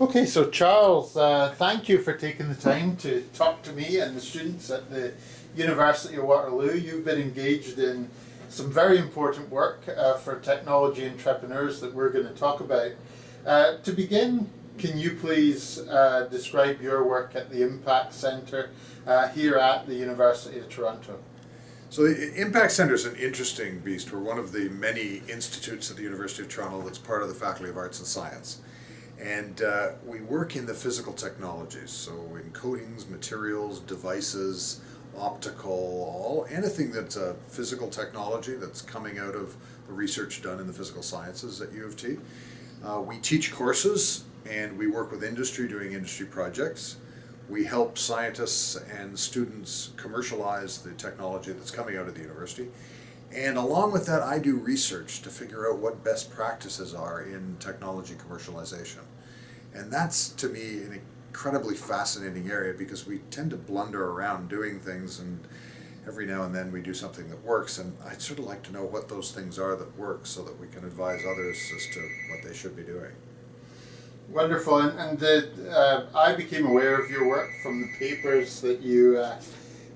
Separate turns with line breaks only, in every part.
Okay, so Charles, thank you for taking the time to talk to me and the students at the University of Waterloo. You've been engaged in some very important work for technology entrepreneurs that we're going to talk about. To begin, can you please describe your work at the Impact Centre here at the University of Toronto?
So the Impact Centre is an interesting beast. We're one of the many institutes at the University of Toronto that's part of the Faculty of Arts and Science. And we work in the physical technologies, so in coatings, materials, devices, optical, anything that's a physical technology that's coming out of the research done in the physical sciences at U of T. We teach courses and we work with industry doing industry projects. We help scientists and students commercialize the technology that's coming out of the university. And along with that, I do research to figure out what best practices are in technology commercialization. And that's, to me, an incredibly fascinating area because we tend to blunder around doing things, and every now and then we do something that works. And I'd sort of like to know what those things are that work so that we can advise others as to what they should be doing.
Wonderful, and I became aware of your work from the papers that you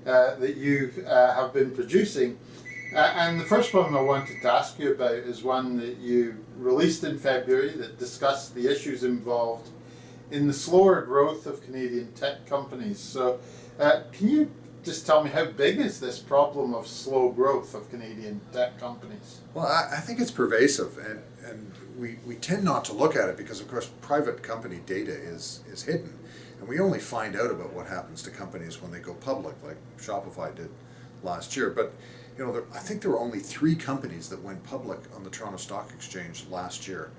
have been producing. And the first one I wanted to ask you about is one that you released in February that discussed the issues involved in the slower growth of Canadian tech companies. So can you just tell me how big is this problem of slow growth of Canadian tech companies?
Well, I think it's pervasive, and we tend not to look at it because, of course, private company data is hidden. And we only find out about what happens to companies when they go public, like Shopify did last year. But I think there were only 3 companies that went public on the Toronto Stock Exchange last year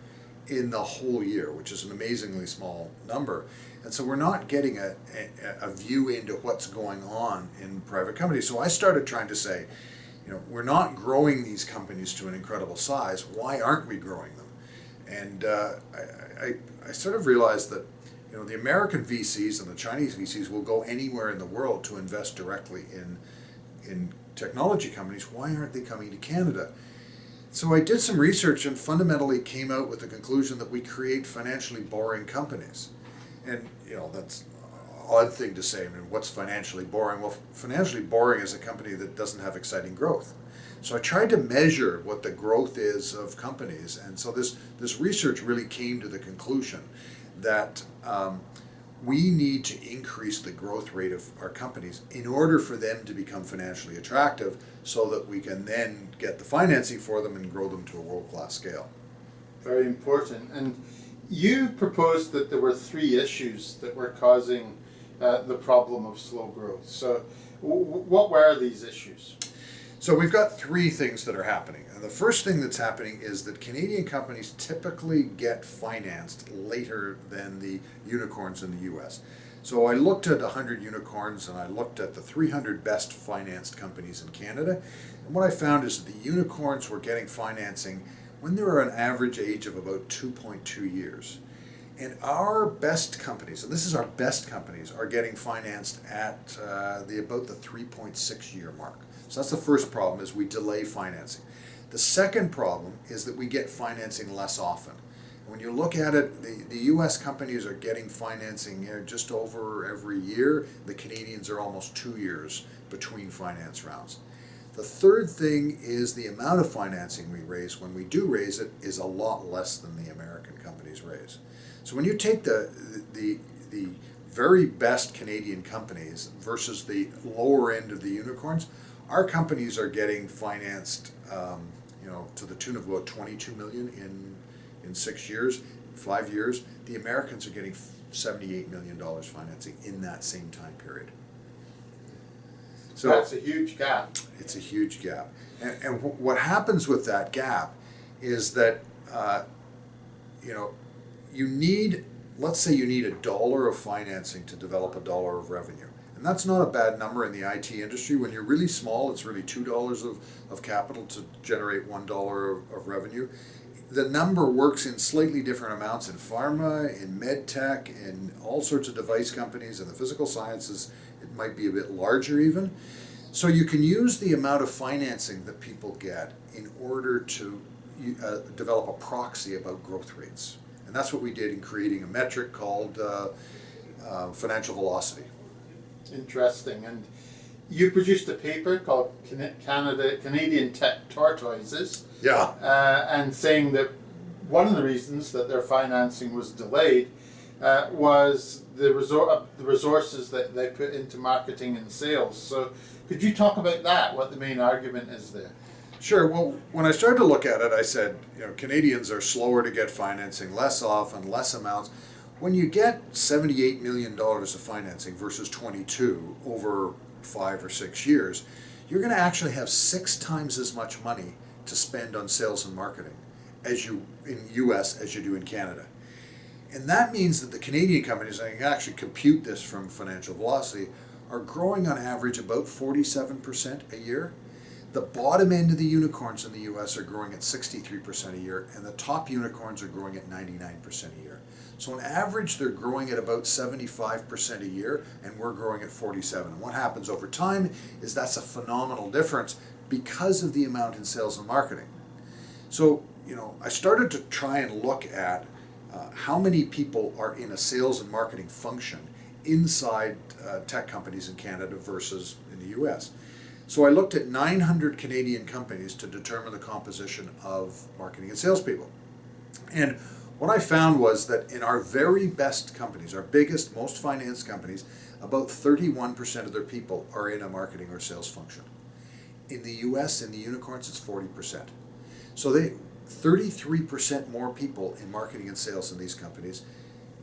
in the whole year, which is an amazingly small number. And so we're not getting a view into what's going on in private companies. So I started trying to say, we're not growing these companies to an incredible size. Why aren't we growing them? And I sort of realized that the American VCs and the Chinese VCs will go anywhere in the world to invest directly in technology companies. Why aren't they coming to Canada? So I did some research and fundamentally came out with the conclusion that we create financially boring companies. And that's an odd thing to say. I mean, what's financially boring? Well, financially boring is a company that doesn't have exciting growth. So I tried to measure what the growth is of companies, and so this research really came to the conclusion that we need to increase the growth rate of our companies in order for them to become financially attractive so that we can then get the financing for them and grow them to a world-class scale.
Very important. And you proposed that there were 3 issues that were causing the problem of slow growth. So what were these issues?
So we've got 3 things that are happening. And the first thing that's happening is that Canadian companies typically get financed later than the unicorns in the US. So I looked at 100 unicorns and I looked at the 300 best financed companies in Canada. And what I found is that the unicorns were getting financing when they were an average age of about 2.2 years. And our best companies, and this is our best companies, are getting financed at about the 3.6 year mark. So that's the first problem, is we delay financing. The second problem is that we get financing less often. When you look at it, the US companies are getting financing just over every year. The Canadians are almost 2 years between finance rounds. The third thing is the amount of financing we raise, when we do raise it, is a lot less than the American companies raise. So when you take the very best Canadian companies versus the lower end of the unicorns, our companies are getting financed, to the tune of about $22 million in 6 years, 5 years. The Americans are getting $78 million financing in that same time period.
So that's a huge gap.
It's a huge gap. And what happens with that gap is that, you need, let's say you need $1 of financing to develop $1 of revenue. And that's not a bad number in the IT industry. When you're really small, it's really $2 of capital to generate $1 of revenue. The number works in slightly different amounts in pharma, in med tech, in all sorts of device companies, in the physical sciences. It might be a bit larger even. So you can use the amount of financing that people get in order to develop a proxy about growth rates. And And that's what we did in creating a metric called financial velocity.
Interesting. And you produced a paper called Canadian Tech Tortoises,
Yeah.
and saying that one of the reasons that their financing was delayed was the resources that they put into marketing and sales. So could you talk about that, what the main argument is there?
Sure. Well, when I started to look at it, I said, Canadians are slower to get financing, less often, less amounts. When you get $78 million of financing versus 22 over 5 or 6 years, you're going to actually have 6 times as much money to spend on sales and marketing as you in US as you do in Canada. And that means that the Canadian companies, I can actually compute this from financial velocity, are growing on average about 47% a year. The bottom end of the unicorns in the US are growing at 63% a year, and the top unicorns are growing at 99% a year. So on average, they're growing at about 75% a year, and we're growing at 47%. And what happens over time is that's a phenomenal difference because of the amount in sales and marketing. So, I started to try and look at how many people are in a sales and marketing function inside tech companies in Canada versus in the US. So I looked at 900 Canadian companies to determine the composition of marketing and salespeople. And what I found was that in our very best companies, our biggest, most financed companies, about 31% of their people are in a marketing or sales function. In the US, in the unicorns, it's 40%. So 33% more people in marketing and sales in these companies,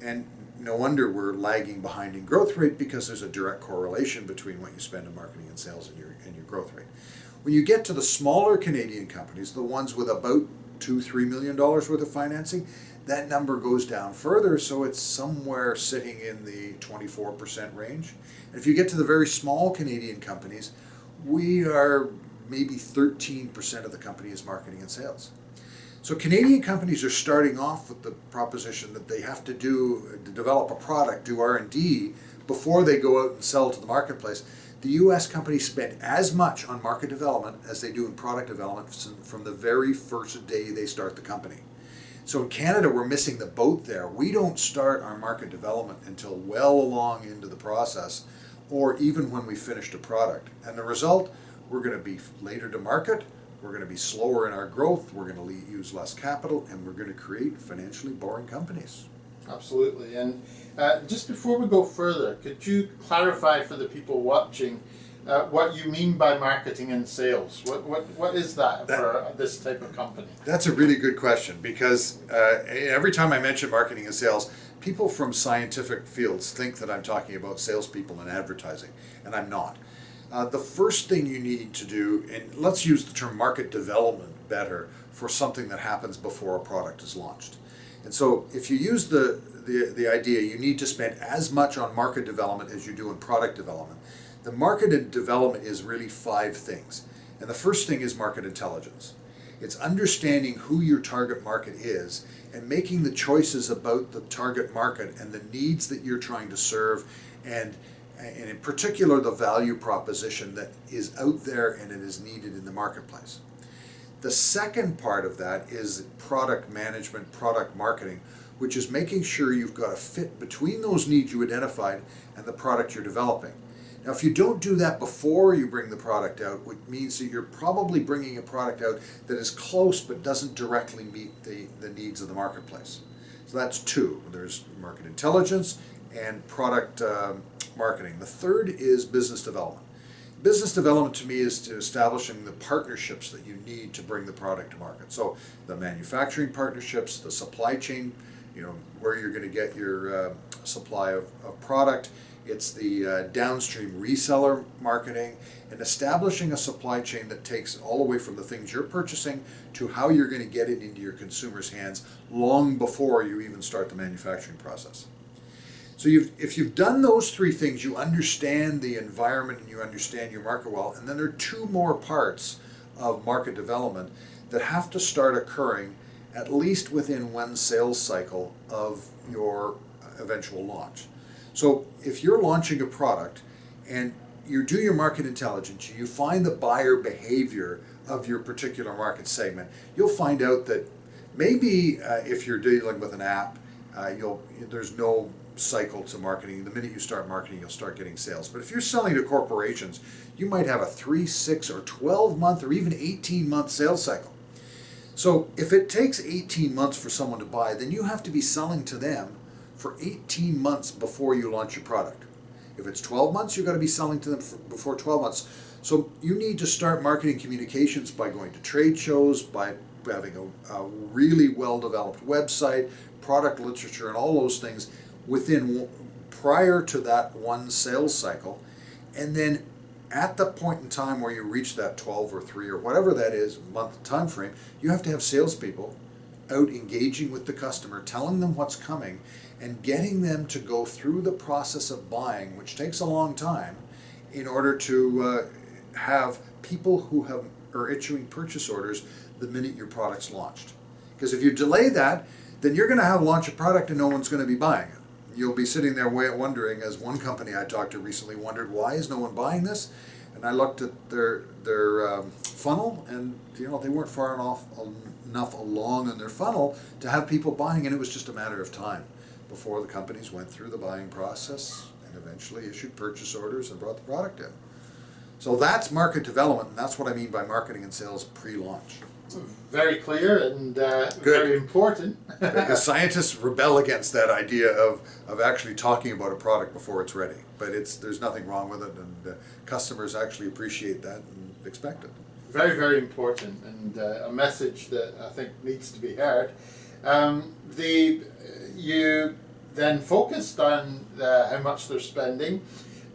and no wonder we're lagging behind in growth rate because there's a direct correlation between what you spend in marketing and sales and your growth rate. When you get to the smaller Canadian companies, the ones with about $2-3 million worth of financing, that number goes down further, so it's somewhere sitting in the 24% range. And if you get to the very small Canadian companies, we are maybe 13% of the company is marketing and sales. So Canadian companies are starting off with the proposition that they have to develop a product, do R&D before they go out and sell to the marketplace. The US companies spend as much on market development as they do in product development from the very first day they start the company. So in Canada, we're missing the boat there. We don't start our market development until well along into the process, or even when we finished a product. And the result, we're going to be later to market, we're going to be slower in our growth, we're going to use less capital, and we're going to create financially boring companies.
Absolutely. And just before we go further, could you clarify for the people watching what you mean by marketing and sales? What is that for this type of company?
That's a really good question, because every time I mention marketing and sales, people from scientific fields think that I'm talking about salespeople and advertising, and I'm not. The first thing you need to do, and let's use the term market development better for something that happens before a product is launched. And so if you use the idea you need to spend as much on market development as you do in product development, the market development is really 5 things. And the first thing is market intelligence. It's understanding who your target market is and making the choices about the target market and the needs that you're trying to serve, and in particular the value proposition that is out there and it is needed in the marketplace. The second part of that is product management, product marketing, which is making sure you've got a fit between those needs you identified and the product you're developing. Now, if you don't do that before you bring the product out, which means that you're probably bringing a product out that is close but doesn't directly meet the needs of the marketplace. So that's 2. There's market intelligence and product marketing. The third is business development. Business development to me is to establishing the partnerships that you need to bring the product to market. So the manufacturing partnerships, the supply chain, where you're going to get your supply of product. It's the downstream reseller marketing, and establishing a supply chain that takes all the way from the things you're purchasing to how you're going to get it into your consumers' hands long before you even start the manufacturing process. So if you've done those 3 things, you understand the environment and you understand your market well. And then there are 2 more parts of market development that have to start occurring at least within 1 sales cycle of your eventual launch. So if you're launching a product and you do your market intelligence, you find the buyer behavior of your particular market segment, you'll find out that maybe if you're dealing with an app, There's no cycle to marketing. The minute you start marketing, you'll start getting sales. But if you're selling to corporations, you might have a 3, 6, or 12 month or even 18-month sales cycle. So if it takes 18 months for someone to buy, then you have to be selling to them for 18 months before you launch your product. If it's 12 months, you've got to be selling to them before 12 months. So you need to start marketing communications by going to trade shows, by having a really well-developed website, product literature, and all those things prior to that one sales cycle. And then at the point in time where you reach that 12 or 3 or whatever that is month time frame, you have to have salespeople out engaging with the customer, telling them what's coming, and getting them to go through the process of buying, which takes a long time, in order to have people who are issuing purchase orders the minute your product's launched. Because if you delay that, then you're going to have launch a product and no one's going to be buying it. You'll be sitting there wondering, as one company I talked to recently wondered, why is no one buying this? And I looked at their funnel, and they weren't far enough along in their funnel to have people buying, and it was just a matter of time before the companies went through the buying process and eventually issued purchase orders and brought the product in. So that's market development, and that's what I mean by marketing and sales pre-launch.
Very clear and very important.
Because scientists rebel against that idea of actually talking about a product before it's ready. But there's nothing wrong with it, and customers actually appreciate that and expect it.
Very, very important, and a message that I think needs to be heard. You then focused on how much they're spending.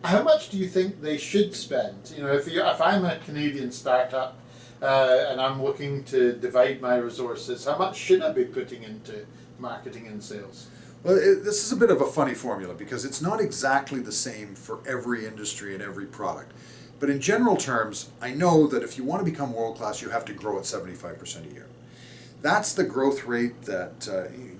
How much do you think they should spend? If I'm a Canadian startup and I'm looking to divide my resources, how much should I be putting into marketing and sales?
Well, this is a bit of a funny formula because it's not exactly the same for every industry and every product. But in general terms, I know that if you want to become world-class, you have to grow at 75% a year. That's the growth rate that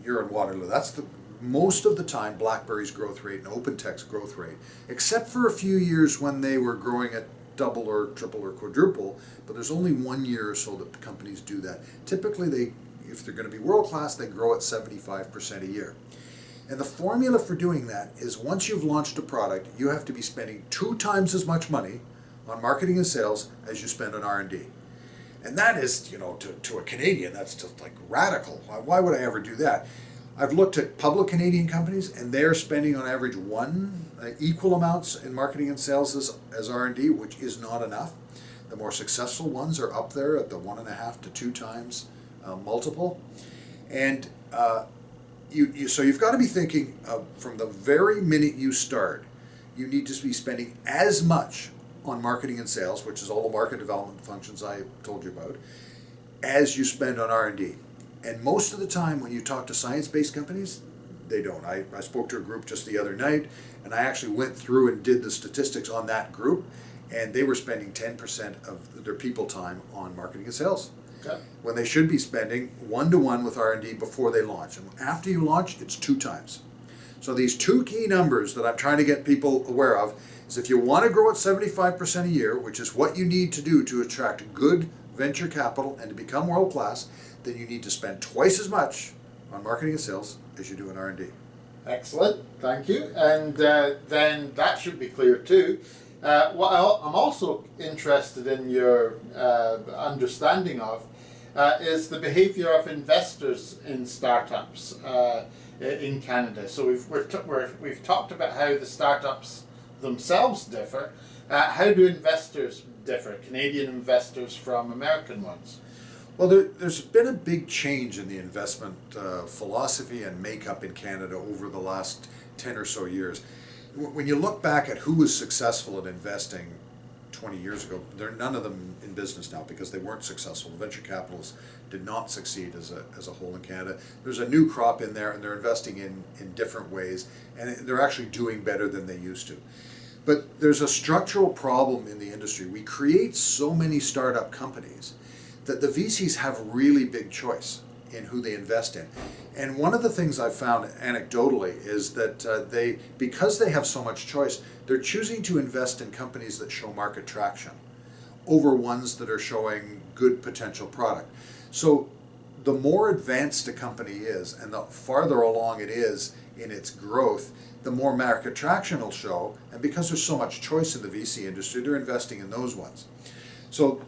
you're in Waterloo. That's most of the time BlackBerry's growth rate and OpenText's growth rate, except for a few years when they were growing at double or triple or quadruple, but there's only 1 year or so that companies do that. Typically, if they're going to be world-class, they grow at 75% a year. And the formula for doing that is once you've launched a product, you have to be spending 2 times as much money on marketing and sales as you spend on R&D. And that is, to a Canadian, that's just like radical. Why would I ever do that? I've looked at public Canadian companies, and they're spending on average equal amounts in marketing and sales as R&D, which is not enough. The more successful ones are up there at the 1.5 to 2 times multiple. And so you've got to be thinking from the very minute you start, you need to be spending as much on marketing and sales, which is all the market development functions I told you about, as you spend on R&D. And most of the time when you talk to science-based companies, they don't. I spoke to a group just the other night, and I actually went through and did the statistics on that group, and they were spending 10% of their people time on marketing and sales. Okay. When they should be spending 1-to-1 with R&D before they launch. And after you launch, it's 2 times. So these 2 key numbers that I'm trying to get people aware of is if you want to grow at 75% a year, which is what you need to do to attract good venture capital and to become world-class, then you need to spend twice as much on marketing and sales as you do in R&D.
Excellent, thank you. And then that should be clear too. What I'm also interested in your understanding of is the behavior of investors in startups in Canada. So we've talked about how the startups themselves differ. How do investors differ, Canadian investors from American ones?
Well, there's been a big change in the investment philosophy and makeup in Canada over the last 10 or so years. When you look back at who was successful at investing 20 years ago, there are none of them in business now because they weren't successful. The venture capitalists did not succeed as a whole in Canada. There's a new crop in there, and they're investing in different ways, and they're actually doing better than they used to. But there's a structural problem in the industry. We create so many startup companies that the VCs have really big choice in who they invest in. And one of the things I've found anecdotally is that because they have so much choice, they're choosing to invest in companies that show market traction over ones that are showing good potential product. So the more advanced a company is and the farther along it is in its growth, the more market traction it'll show. And because there's so much choice in the VC industry, they're investing in those ones. So,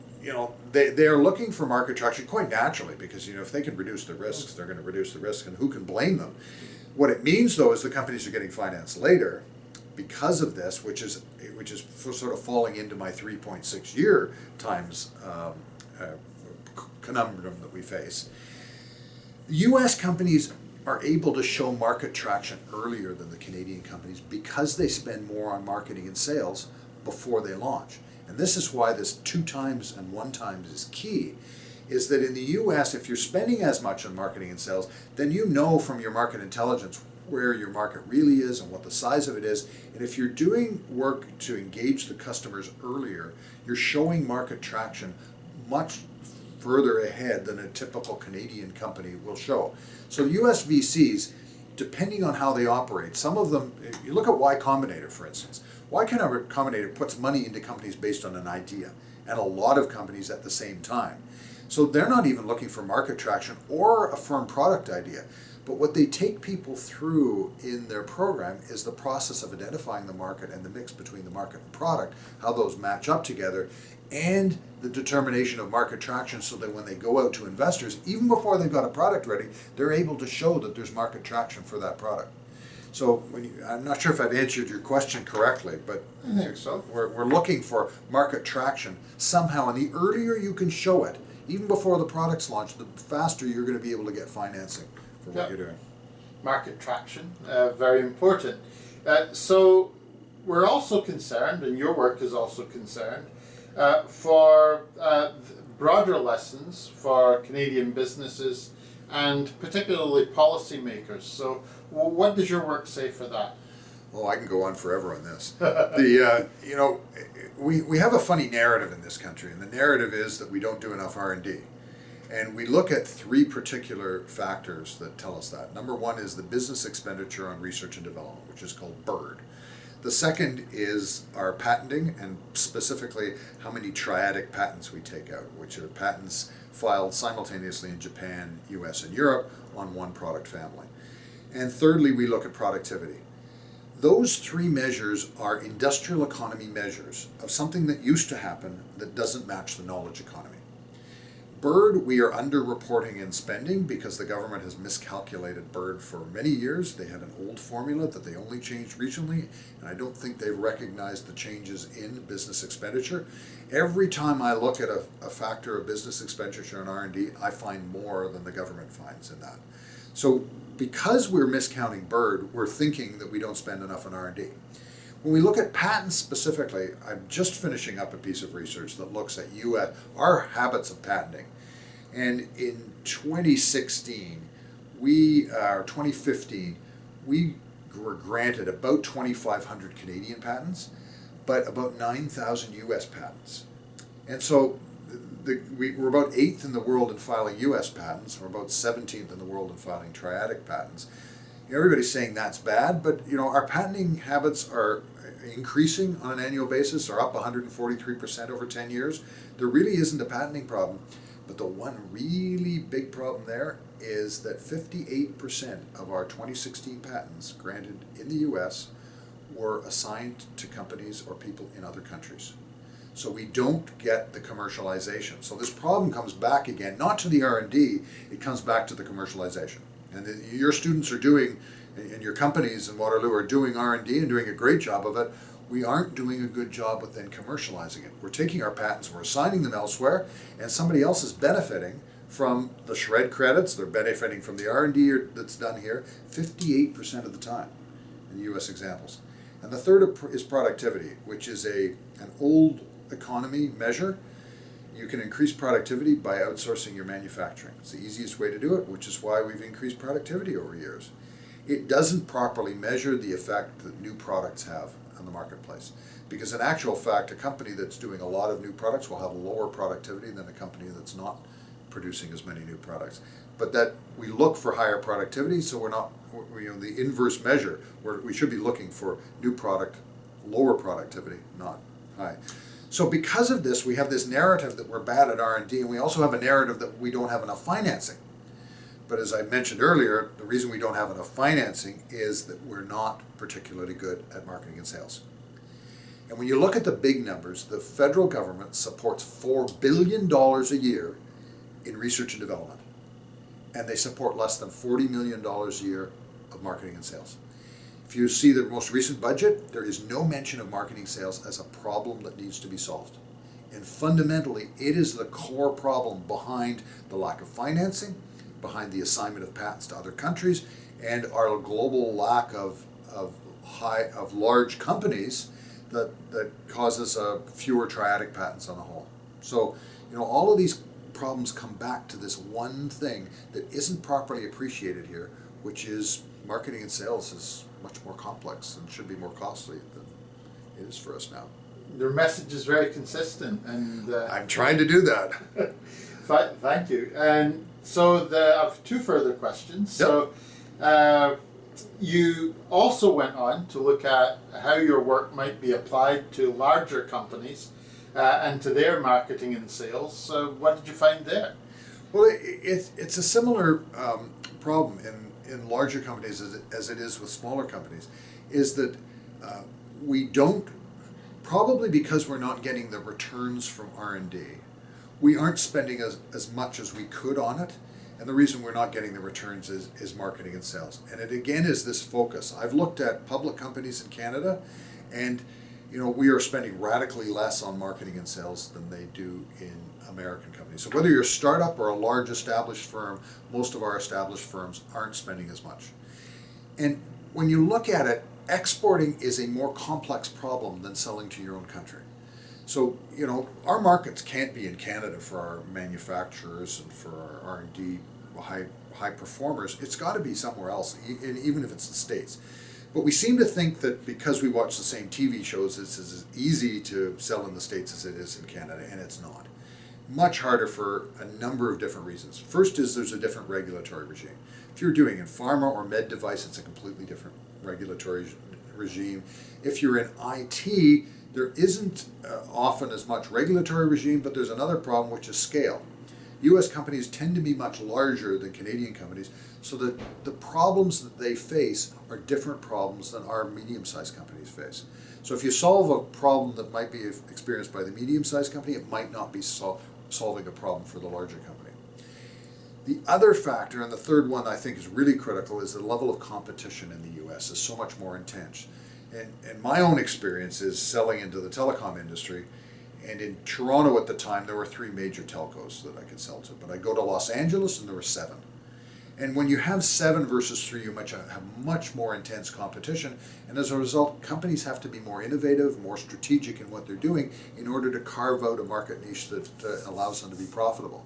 they are looking for market traction quite naturally, because, if they can reduce the risks, they're going to reduce the risk, and who can blame them? What it means, though, is the companies are getting financed later because of this, which is sort of falling into my 3.6 year times conundrum that we face. U.S. companies are able to show market traction earlier than the Canadian companies because they spend more on marketing and sales before they launch. And this is why this 2 times and 1 times is key, is that in the US, if you're spending as much on marketing and sales, then you know from your market intelligence where your market really is and what the size of it is. And if you're doing work to engage the customers earlier, you're showing market traction much further ahead than a typical Canadian company will show. So US VCs, depending on how they operate, some of them, you look at Y Combinator, for instance. Y Combinator puts money into companies based on an idea, and a lot of companies at the same time. So they're not even looking for market traction or a firm product idea. But what they take people through in their program is the process of identifying the market and the mix between the market and product, how those match up together, and the determination of market traction, so that when they go out to investors, even before they've got a product ready, they're able to show that there's market traction for that product. So I'm not sure if I've answered your question correctly, but
I think so.
We're looking for market traction somehow, and the earlier you can show it, even before the product's launched, the faster you're going to be able to get financing for what you're doing.
Market traction, very important. So we're also concerned, and your work is also concerned, for broader lessons for Canadian businesses and particularly policymakers. So what does your work say for that?
Oh, I can go on forever on this. We have a funny narrative in this country, and the narrative is that we don't do enough R&D. And we look at 3 particular factors that tell us that. Number 1 is the business expenditure on research and development, which is called BIRD. The second is our patenting, and specifically how many triadic patents we take out, which are patents filed simultaneously in Japan, US, and Europe on one product family. And thirdly, we look at productivity. Those 3 measures are industrial economy measures of something that used to happen that doesn't match the knowledge economy. BIRD, we are underreporting in spending because the government has miscalculated BIRD for many years. They had an old formula that they only changed recently, and I don't think they've recognized the changes in business expenditure. Every time I look at a factor of business expenditure and R&D, I find more than the government finds in that. So because we're miscounting BIRD, we're thinking that we don't spend enough on R&D. When we look at patents specifically, I'm just finishing up a piece of research that looks at our habits of patenting. And in 2016, 2015, we were granted about 2,500 Canadian patents, but about 9,000 US patents. And so we're about 8th in the world in filing US patents. We're about 17th in the world in filing triadic patents. Everybody's saying that's bad, but our patenting habits are increasing on an annual basis, are up 143% over 10 years. There really isn't a patenting problem, but the one really big problem there is that 58% of our 2016 patents granted in the US were assigned to companies or people in other countries. So we don't get the commercialization. So this problem comes back again, not to the R&D, it comes back to the commercialization. And your students are doing, and your companies in Waterloo are doing R&D and doing a great job of it. We aren't doing a good job with then commercializing it. We're taking our patents, we're assigning them elsewhere, and somebody else is benefiting from the shred credits. They're benefiting from the R&D that's done here 58% of the time in US examples. And the third is productivity, which is an old economy measure. You can increase productivity by outsourcing your manufacturing. It's the easiest way to do it, which is why we've increased productivity over years. It doesn't properly measure the effect that new products have on the marketplace. Because in actual fact, a company that's doing a lot of new products will have lower productivity than a company that's not producing as many new products. But that we look for higher productivity, so we're not, the inverse measure, where we should be looking for new product, lower productivity, not high. So because of this, we have this narrative that we're bad at R&D, and we also have a narrative that we don't have enough financing. But as I mentioned earlier, the reason we don't have enough financing is that we're not particularly good at marketing and sales. And when you look at the big numbers, the federal government supports $4 billion a year in research and development. And they support less than $40 million a year of marketing and sales. If you see the most recent budget, there is no mention of marketing sales as a problem that needs to be solved. And fundamentally, it is the core problem behind the lack of financing, behind the assignment of patents to other countries, and our global lack of large companies that causes fewer triadic patents on the whole. So, all of these problems come back to this one thing that isn't properly appreciated here, which is marketing and sales is much more complex and should be more costly than it is for us now.
Your message is very consistent, and
I'm trying to do that.
Thank you. And so I have two further questions.
Yep.
So you also went on to look at how your work might be applied to larger companies and to their marketing and sales. So what did you find there?
Well, it's a similar problem in larger companies as it is with smaller companies, is that we don't, probably because we're not getting the returns from R&D, we aren't spending as much as we could on it. And the reason we're not getting the returns is marketing and sales. And it again is this focus. I've looked at public companies in Canada, and we are spending radically less on marketing and sales than they do in American companies. So whether you're a startup or a large established firm, most of our established firms aren't spending as much. And when you look at it, exporting is a more complex problem than selling to your own country. So, our markets can't be in Canada for our manufacturers and for our R&D high performers. It's got to be somewhere else, even if it's the States. But we seem to think that because we watch the same TV shows, it's as easy to sell in the States as it is in Canada, and it's not. Much harder for a number of different reasons. First is there's a different regulatory regime. If you're doing in pharma or med device, it's a completely different regulatory regime. If you're in IT, there isn't often as much regulatory regime, but there's another problem, which is scale. U.S. companies tend to be much larger than Canadian companies, so that the problems that they face are different problems than our medium-sized companies face. So if you solve a problem that might be experienced by the medium-sized company, it might not be solving a problem for the larger company. The other factor, and the third one I think is really critical, is the level of competition in the U.S. is so much more intense. And my own experience is selling into the telecom industry, and in Toronto at the time there were 3 major telcos that I could sell to, but I go to Los Angeles and there were 7. And when you have 7 versus 3, you have much more intense competition, and as a result, companies have to be more innovative, more strategic in what they're doing in order to carve out a market niche that allows them to be profitable.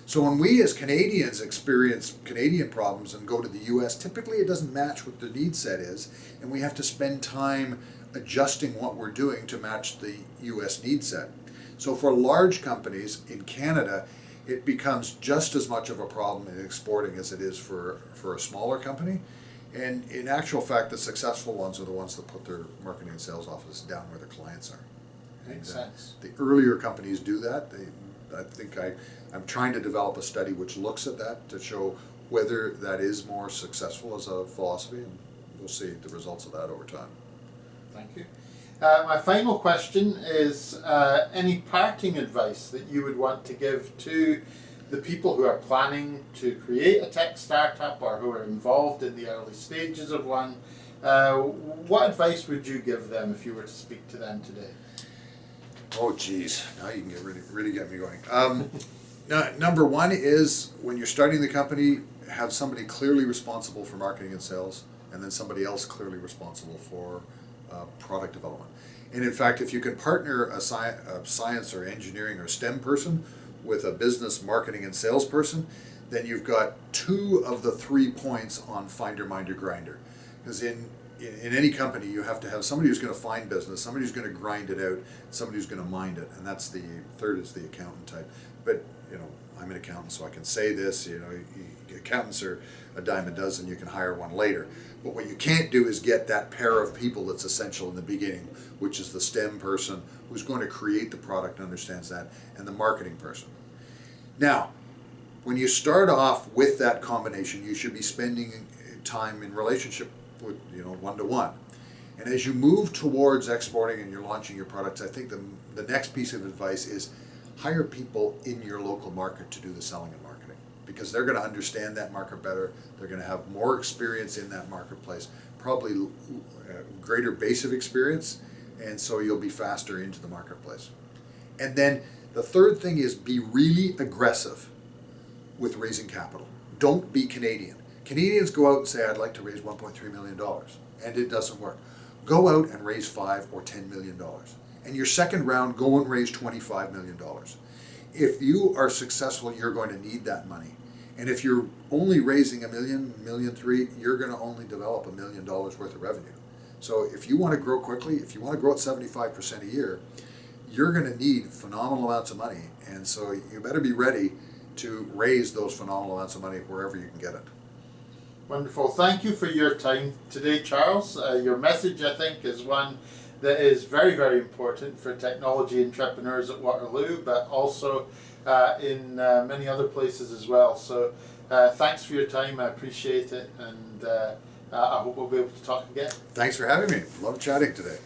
So when we as Canadians experience Canadian problems and go to the US, typically it doesn't match what the need set is, and we have to spend time adjusting what we're doing to match the US need set. So for large companies in Canada, it becomes just as much of a problem in exporting as it is for a smaller company. And in actual fact, the successful ones are the ones that put their marketing and sales office down where the clients are.
Makes sense.
The earlier companies do that. I'm trying to develop a study which looks at that to show whether that is more successful as a philosophy, and we'll see the results of that over time.
Thank you. My final question is any parting advice that you would want to give to the people who are planning to create a tech startup or who are involved in the early stages of one. What advice would you give them if you were to speak to them today?
Oh, geez. Now you can really get me going. Number one is when you're starting the company, have somebody clearly responsible for marketing and sales, and then somebody else clearly responsible for product development. And in fact, if you can partner a science or engineering or STEM person with a business marketing and sales person, then you've got 2 of the 3 points on finder, minder, grinder. Because in any company, you have to have somebody who's going to find business, somebody who's going to grind it out, somebody who's going to mind it, and that's the third is the accountant type. But I'm an accountant, so I can say this. Accountants are a dime a dozen. You can hire one later. But what you can't do is get that pair of people that's essential in the beginning, which is the STEM person who's going to create the product and understands that, and the marketing person. Now, when you start off with that combination, you should be spending time in relationship with, one-to-one. And as you move towards exporting and you're launching your products, I think the next piece of advice is hire people in your local market to do the selling and marketing, because they're going to understand that market better. They're going to have more experience in that marketplace, probably a greater base of experience, and so you'll be faster into the marketplace. And then the third thing is be really aggressive with raising capital. Don't be Canadian. Canadians go out and say, I'd like to raise $1.3 million, and it doesn't work. Go out and raise $5 or $10 million. And your second round, go and raise $25 million. If you are successful, you're going to need that money. And if you're only raising $1 million, $1.3 million, you're going to only develop $1 million worth of revenue. So if you want to grow quickly, if you want to grow at 75% a year, you're going to need phenomenal amounts of money. And so you better be ready to raise those phenomenal amounts of money wherever you can get it.
Wonderful. Thank you for your time today, Charles. Your message, I think, is one that is very, very important for technology entrepreneurs at Waterloo, but also in many other places as well. So thanks for your time. I appreciate it, and I hope we'll be able to talk again.
Thanks for having me. Love chatting today.